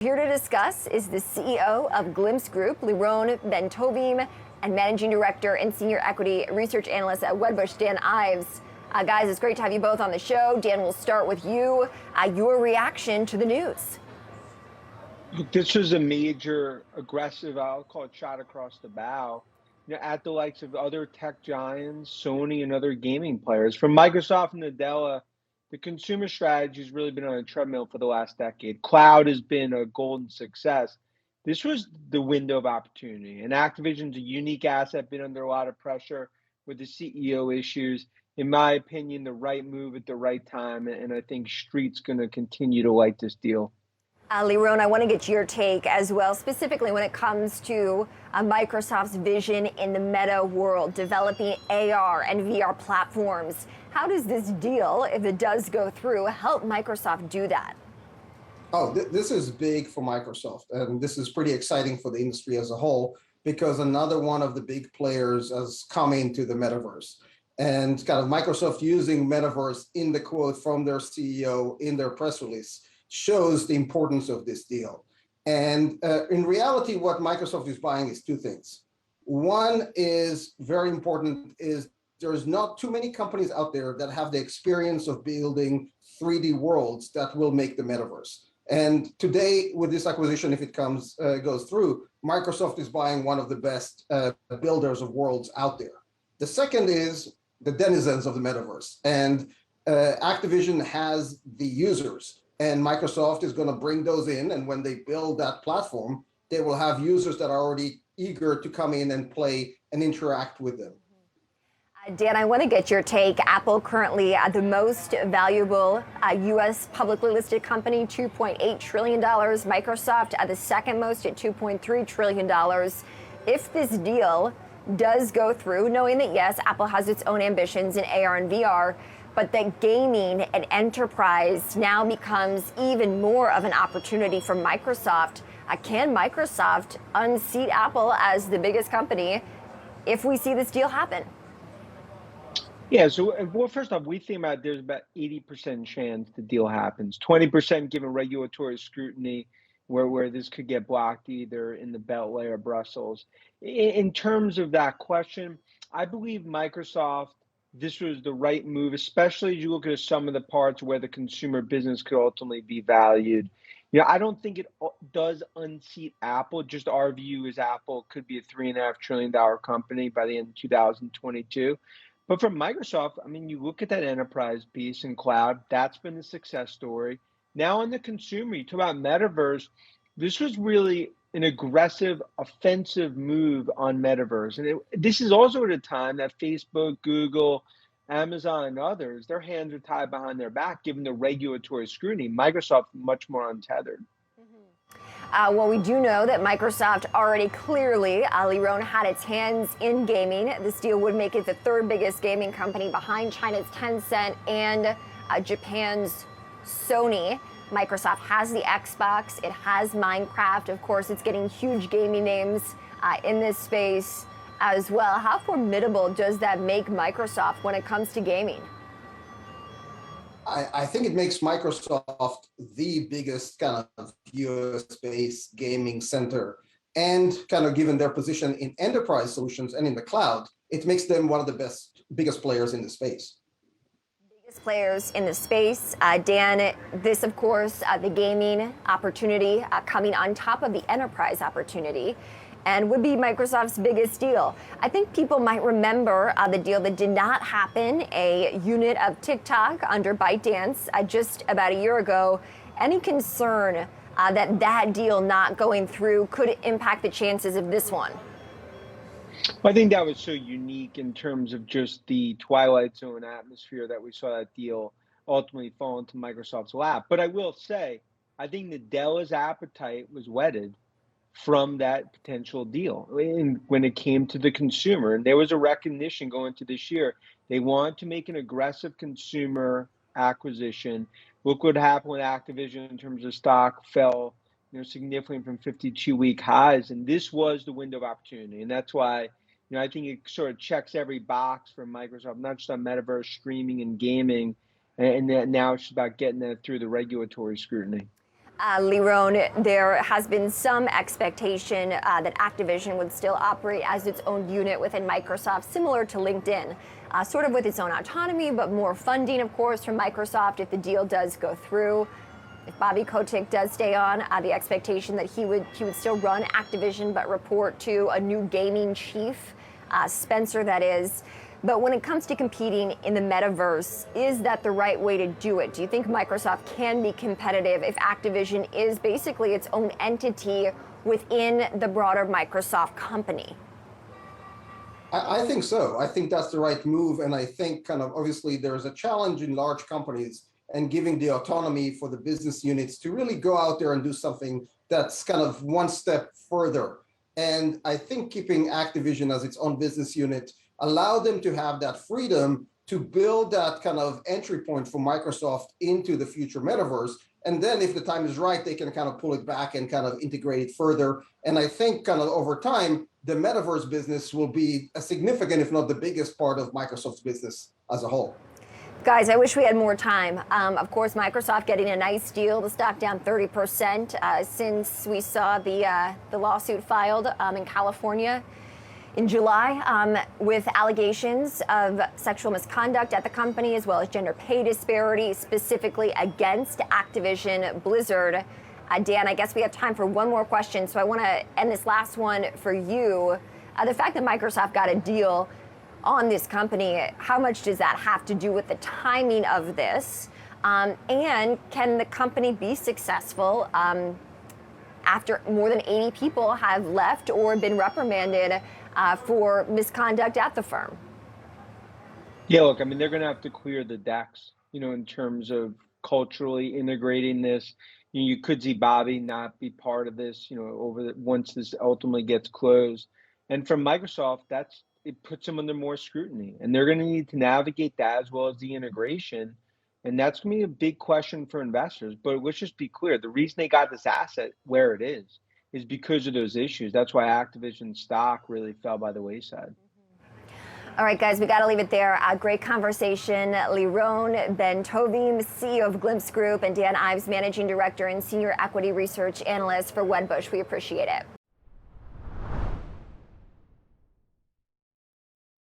Here to discuss is the CEO of Glimpse Group, Lyron Bentovim, and Managing Director and Senior Equity Research Analyst at Wedbush, Dan Ives. Guys, it's great to have you both on the show. Dan, we'll start with you. Your reaction to the news. This was a major aggressive, I'll call it shot across the bow, at the likes of other tech giants, Sony and other gaming players. From Microsoft and Nadella, the consumer strategy has really been on a treadmill for the last decade. Cloud has been a golden success. This was the window of opportunity. And Activision's a unique asset, been under a lot of pressure with the CEO issues. In my opinion, the right move at the right time. And I think Street's going to continue to like this deal. Lyron, I want to get your take as well, specifically when it comes to Microsoft's vision in the meta world, developing AR and VR platforms. How does this deal, if it does go through, help Microsoft do that? Oh, this is big for Microsoft, and this is pretty exciting for the industry as a whole, because another one of the big players has come into the metaverse. And kind of Microsoft using metaverse in the quote from their CEO in their press release shows the importance of this deal. And in reality, what Microsoft is buying is two things. One is very important, is there's not too many companies out there that have the experience of building 3D worlds that will make the metaverse. And today, with this acquisition, if it goes through, Microsoft is buying one of the best builders of worlds out there. The second is the denizens of the metaverse. And Activision has the users. And Microsoft is going to bring those in. And when they build that platform, they will have users that are already eager to come in and play and interact with them. Dan, I want to get your take. Apple currently the most valuable U.S. publicly listed company, $2.8 trillion. Microsoft the second most at $2.3 trillion. If this deal does go through, knowing that, yes, Apple has its own ambitions in AR and VR, but that gaming and enterprise now becomes even more of an opportunity for Microsoft. Can Microsoft unseat Apple as the biggest company if we see this deal happen? Yeah, so well, first off, we think about there's about 80% chance the deal happens, 20% given regulatory scrutiny where this could get blocked either in the Beltway or Brussels. In terms of that question, I believe Microsoft, this was the right move, especially as you look at some of the parts where the consumer business could ultimately be valued. I don't think it does unseat Apple. Just our view is Apple could be a $3.5 trillion company by the end of 2022. But for Microsoft, I mean, you look at that enterprise piece in cloud, that's been the success story. Now on the consumer, you talk about metaverse, this was really an aggressive, offensive move on metaverse. And this is also at a time that Facebook, Google, Amazon, and others, their hands are tied behind their back, given the regulatory scrutiny. Microsoft, much more untethered. Well, we do know that Microsoft already clearly, Lyron, had its hands in gaming. This deal would make it the third biggest gaming company behind China's Tencent and Japan's Sony. Microsoft has the Xbox, it has Minecraft. Of course, it's getting huge gaming names in this space as well. How formidable does that make Microsoft when it comes to gaming? I think it makes Microsoft the biggest kind of US-based gaming center. And kind of given their position in enterprise solutions and in the cloud, it makes them one of the biggest players in the space. Players in the space. Dan, this, of course, the gaming opportunity coming on top of the enterprise opportunity and would be Microsoft's biggest deal. I think people might remember the deal that did not happen, a unit of TikTok under ByteDance just about a year ago. Any concern that deal not going through could impact the chances of this one? Well, I think that was so unique in terms of just the Twilight Zone atmosphere that we saw that deal ultimately fall into Microsoft's lap. But I will say, I think Nadella's appetite was whetted from that potential deal when it came to the consumer. And there was a recognition going to this year. They wanted to make an aggressive consumer acquisition. Look what happened with Activision in terms of stock fell significantly from 52-week highs. And this was the window of opportunity. And that's why, I think it sort of checks every box for Microsoft, not just on metaverse, streaming, and gaming. And now it's just about getting that through the regulatory scrutiny. Lyron, there has been some expectation that Activision would still operate as its own unit within Microsoft, similar to LinkedIn, sort of with its own autonomy, but more funding, of course, from Microsoft if the deal does go through. If Bobby Kotick does stay on, the expectation that he would still run Activision, but report to a new gaming chief, Spencer, that is. But when it comes to competing in the metaverse, is that the right way to do it? Do you think Microsoft can be competitive if Activision is basically its own entity within the broader Microsoft company? I think so. I think that's the right move. And I think kind of obviously there's a challenge in large companies and giving the autonomy for the business units to really go out there and do something that's kind of one step further. And I think keeping Activision as its own business unit allow them to have that freedom to build that kind of entry point for Microsoft into the future metaverse. And then if the time is right, they can kind of pull it back and kind of integrate it further. And I think kind of over time, the metaverse business will be a significant, if not the biggest part of Microsoft's business as a whole. Guys, I wish we had more time. Of course, Microsoft getting a nice deal, the stock down 30% since we saw the lawsuit filed in California in July with allegations of sexual misconduct at the company as well as gender pay disparity, specifically against Activision Blizzard. Dan, I guess we have time for one more question, so I want to end this last one for you. The fact that Microsoft got a deal on this company, how much does that have to do with the timing of this? And can the company be successful after more than 80 people have left or been reprimanded for misconduct at the firm? Yeah, look, I mean, they're going to have to clear the decks, in terms of culturally integrating this. You could see Bobby not be part of this, once this ultimately gets closed. And from Microsoft, it puts them under more scrutiny, and they're going to need to navigate that as well as the integration. And that's going to be a big question for investors. But let's just be clear. The reason they got this asset where it is because of those issues. That's why Activision stock really fell by the wayside. All right, guys, we got to leave it there. A great conversation. Lyron Bentovim, CEO of Glimpse Group, and Dan Ives, Managing Director and Senior Equity Research Analyst for Wedbush. We appreciate it.